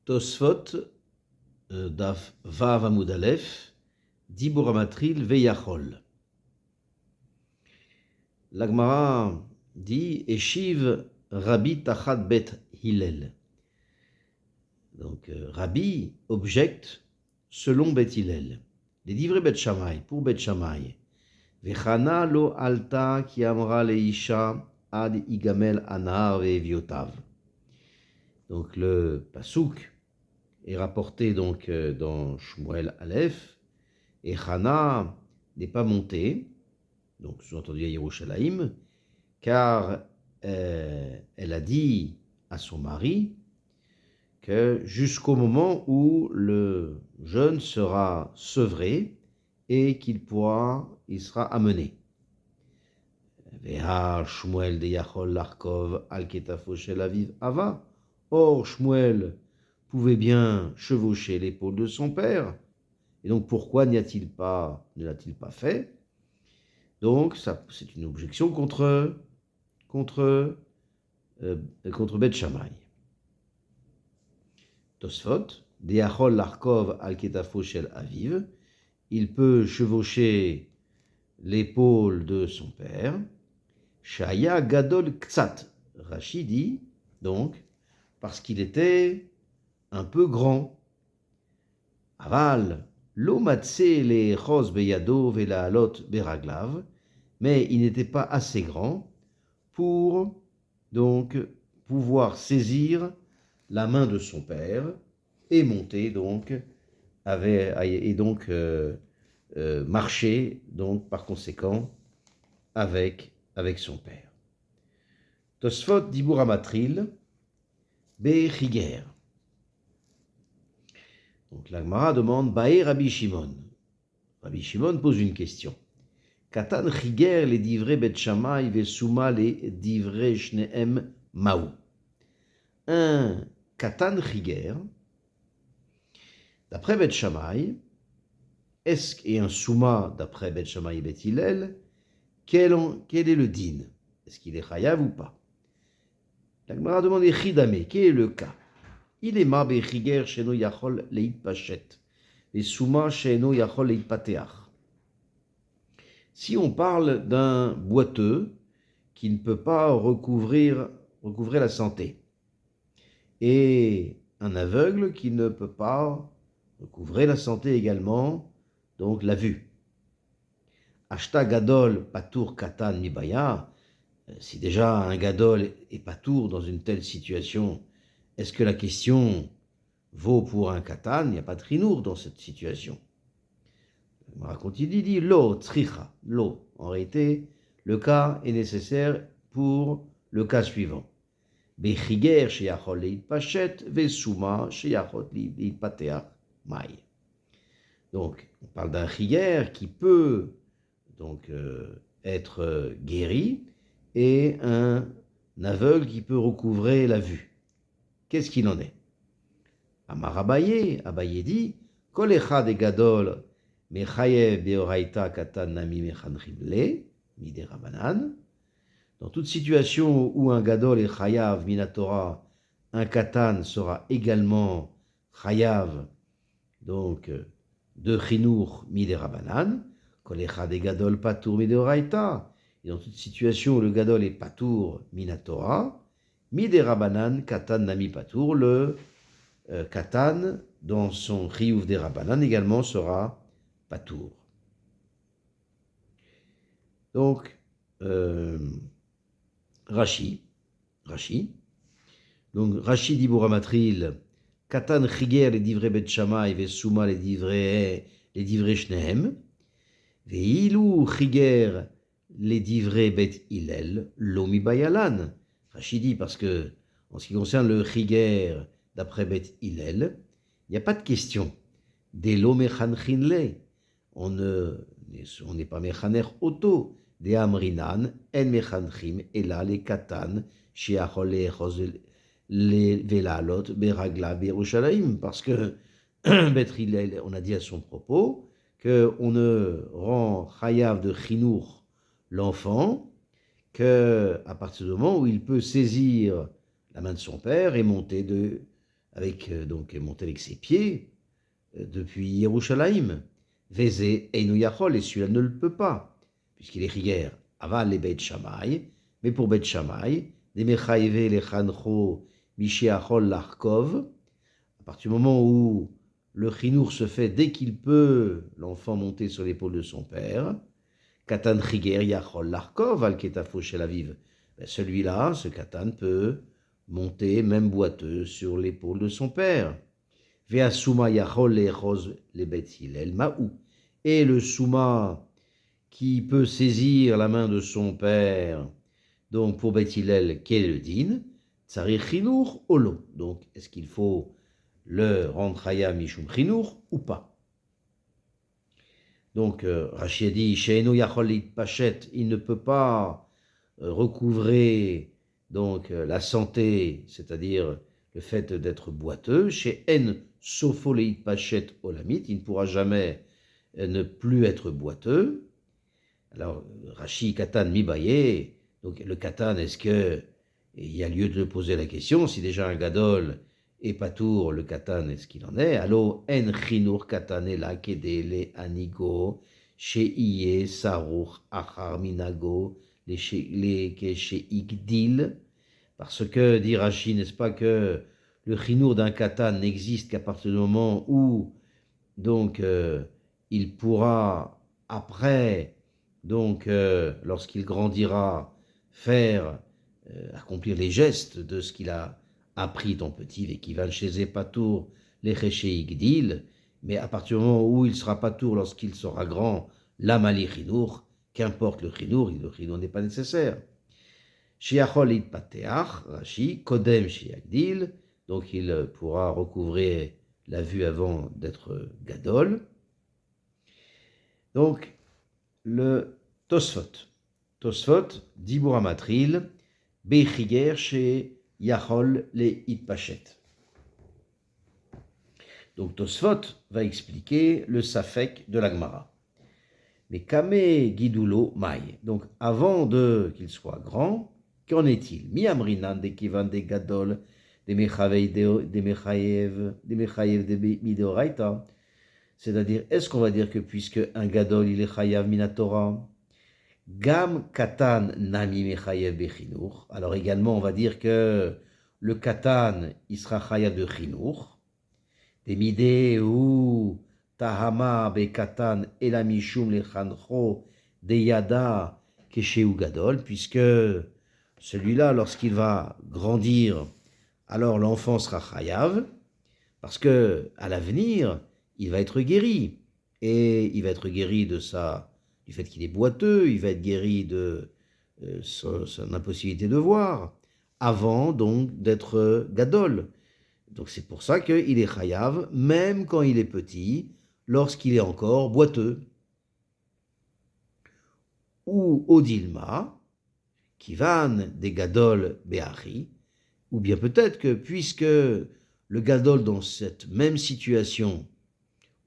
Tosfot, Daf Vav Amud Aleph, Dibur Amatril Veyachol. L'Agmara dit Eshiv Rabbi Tachat Bet Hillel. Donc Rabbi objecte selon Bet Hillel. Les divrei Bet Shammai, pour Bet Shammai. Vechana lo alta ki amra leisha ad igamel anar ve'eviotav. Donc le pasuk est rapporté donc dans Shmuel Aleph, et Chana n'est pas montée, donc sous-entendu à Yerushalayim, car elle a dit à son mari que jusqu'au moment où le jeune sera sevré et il sera amené. Veha Shmuel de Yachol Larkov al ketafo shel aviv ava. Or Shmuel pouvait bien chevaucher l'épaule de son père, et donc pourquoi ne l'a-t-il pas fait? Donc ça, c'est une objection contre Bet Shammai. Tosfot, Deachol Larkov al ketafo shel aviv, il peut chevaucher l'épaule de son père. Shaya gadol ktsat, Rashi dit donc parce qu'il était un peu grand. Aval, lo matse le chos beyado velaalot beraglav, mais il n'était pas assez grand pour donc pouvoir saisir la main de son père et monter donc marcher donc par conséquent avec son père. Tosfot dibur amatril bechiger. Donc la Gemara demande Bae Rabbi Shimon. Rabbi Shimon pose une question. Katan chiger les divrei Bet Shammai vesuma les divrei shneem maou. Un katan chiger, d'après Bet Shammai, et un souma d'après Bet Shammai et Bet Hillel, quel est le din? Est-ce qu'il est chayav ou pas? La Gemara demande Echidame, quel est le cas? Il est ma bechiger sheno yachol leitpashet, et souma sheno yachol leitpateach. Si on parle d'un boiteux qui ne peut pas recouvrer la santé, et un aveugle qui ne peut pas recouvrer la santé également, donc la vue. Ashta gadol patur katan mibaya, si déjà un gadol est patour dans une telle situation, est-ce que la question vaut pour un katan? Il n'y a pas de rinour dans cette situation. On raconte, il dit lo tzricha, lo. En réalité, le cas est nécessaire pour le cas suivant. Bechiger sheyachol leitpashet vesuma sheyachol leitpateach mai. Donc, on parle d'un chiger qui peut donc être guéri et un aveugle qui peut recouvrer la vue. Qu'est-ce qu'il en est? Amar Abaye dit Kol echad gadol mechayev beoraita katan nami mechanchim le midei rabanan. Dans toute situation où un gadol est chayav minatora, un katan sera également chayav, donc de chinour midei rabanan. Kol echad gadol patur mideoraita. Et dans toute situation où le gadol est patour minatora, midei rabanan katan nami patour, le katan dans son chiyuv des rabanan également sera patour. Donc Rashi, donc Rashi dibur amatril katan chiger les divrei Bet Shammai vesuma les divrei shnehem veilu chiger les divrei Bet Hillel lo mibayalan. Rashi dit parce que en ce qui concerne le chiger d'après Bet Hillel, il n'y a pas de question. Des lo mechanchin le, on n'est pas mechaner auto. De amrinan en mechanchim ela le katan sheachol le velalot beragla berushalayim, parce que Bet Hillel, on a dit à son propos que on ne rend chayav de chinour l'enfant que à partir du moment où il peut saisir la main de son père et monter donc monter avec ses pieds depuis Yerushalayim. Vézé Einu Yachol, et celui-là ne le peut pas, puisqu'il est Riger, Aval les Beit Shammai, mais pour Beit Shammai, des Mechaïve les Chancho, Mishéachol Larkov, à partir du moment où le chinour se fait dès qu'il peut l'enfant monter sur l'épaule de son père, Katan Riger Yachol Larkov, Al Ketafo Shel Aviv, celui-là, ce Katan peut monter, même boiteux, sur l'épaule de son père. Ve'asuma yachol le'echoz le Bet Hillel ma'u. Et le souma qui peut saisir la main de son père, donc pour Bet Hillel, quel est le din? Tsarich chinour olo. Donc, est-ce qu'il faut le rendre chayam mishum chinour ou pas? Donc, Rashi a dit, she'eno yachol litpashet, il ne peut pas recouvrer donc la santé, c'est-à-dire le fait d'être boiteux, chez En Sofoleit Pachet Olamit, il ne pourra jamais ne plus être boiteux. Alors, Rashi Katan Mibaye, donc le Katan, est-ce que il y a lieu de poser la question, si déjà un Gadol est patour, le Katan, est-ce qu'il en est? Allo En Chinour Katan Ela Kedele Anigo, chez Iye Saruch Achar Minago, les chez Igdil, parce que, dit Rashi, n'est-ce pas que le chinour d'un katan n'existe qu'à partir du moment où, donc, il pourra, après, donc, lorsqu'il grandira, faire, accomplir les gestes de ce qu'il a appris ton petit, et qui va chez Epatour, les chéché Igdil, mais à partir du moment où il sera patour lorsqu'il sera grand, l'amali chinour, qu'importe le chinour n'est pas nécessaire. Shiachol itpateach, Rashi, kodem shiagdil, donc il pourra recouvrir la vue avant d'être gadol. Donc, le Tosfot. Tosfot, Dibur Amatril, Bechiger chez Yachol le itpachet. Donc, Tosfot va expliquer le Safek de l'Agmara. Mais Kame Gidulo Mai. Donc, avant qu'il soit grand, qu'en est-il? Mi amrinan de kivan de gadol, de mechayev de midoraita. C'est-à-dire, est-ce qu'on va dire que puisque un gadol il est chayav minatora, gam katan nami mechayev bechinur. Alors également, on va dire que le katan il sera chayav de chinur. Des midé ou tahama be katan elamishum lechancho de yada keshe gadol, puisque celui-là, lorsqu'il va grandir, alors l'enfant sera chayav, parce que à l'avenir, il va être guéri. Et il va être guéri du fait qu'il est boiteux, il va être guéri de son impossibilité de voir, avant donc d'être gadol. Donc c'est pour ça qu'il est chayav, même quand il est petit, lorsqu'il est encore boiteux. Ou odilma, Kivan des Gadol Be'achi, ou bien peut-être que puisque le Gadol dans cette même situation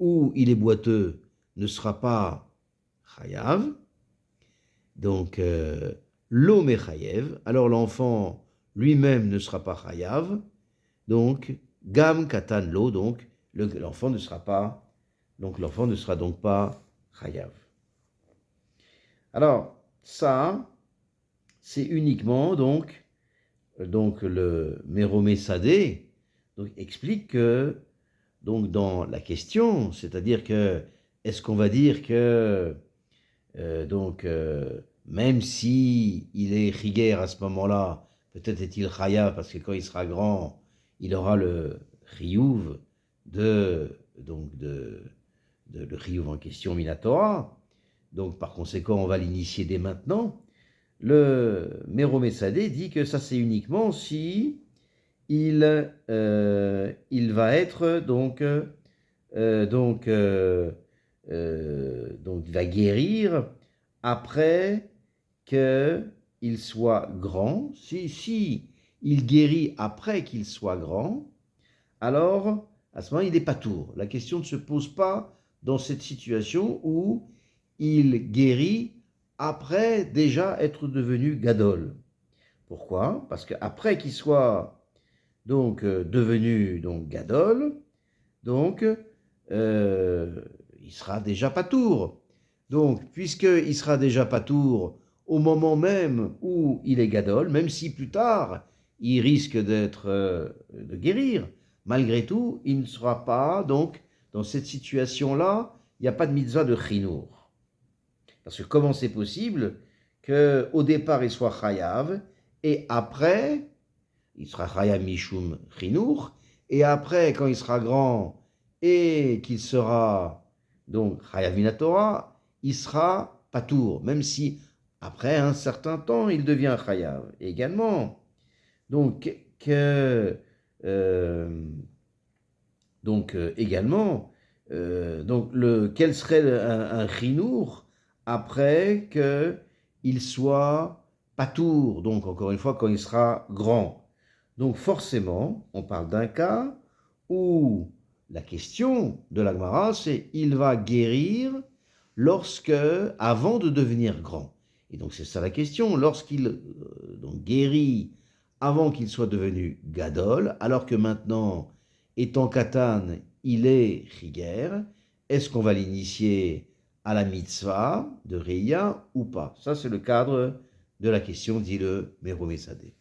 où il est boiteux ne sera pas Chayav, donc l'eau Mechayev, alors l'enfant lui-même ne sera pas Chayav, donc Gam Katan l'eau, donc l'enfant ne sera donc pas Chayav. Alors ça, c'est uniquement donc le Méromé Sadé donc explique que donc dans la question, c'est-à-dire que est-ce qu'on va dire que même si il est Chiger à ce moment-là, peut-être est-il Chaya parce que quand il sera grand, il aura le Chiyuv le Chiyuv en question Minatora. Donc par conséquent, on va l'initier dès maintenant. Le Méromé Sadé dit que ça c'est uniquement si il va être il va guérir après qu'il soit grand. Si il guérit après qu'il soit grand, alors à ce moment il n'est pas tour. La question ne se pose pas dans cette situation où il guérit après déjà être devenu gadol. Pourquoi? Parce qu'après qu'il soit donc devenu donc Gadol, donc il sera déjà patour. Donc, puisqu'il sera déjà patour au moment même où il est Gadol, même si plus tard il risque de guérir, malgré tout, il ne sera pas, donc, dans cette situation-là, il n'y a pas de mitzvah de chinour. Parce que comment c'est possible qu'au départ il soit chayav, et après, il sera chayav mishum chinour, et après, quand il sera grand et qu'il sera donc chayav minatora, il sera patour, même si après un certain temps il devient chayav également. Donc, euh, également, quel serait un chinour après qu'il soit patour, donc encore une fois quand il sera grand. Donc forcément, on parle d'un cas où la question de la Gemara, c'est il va guérir avant de devenir grand. Et donc c'est ça la question, lorsqu'il donc guérit avant qu'il soit devenu gadol, alors que maintenant, étant katan, il est chiger, est-ce qu'on va l'initier à la mitzvah de Reya ou pas? Ça c'est le cadre de la question, dit le Méromé Sadeh.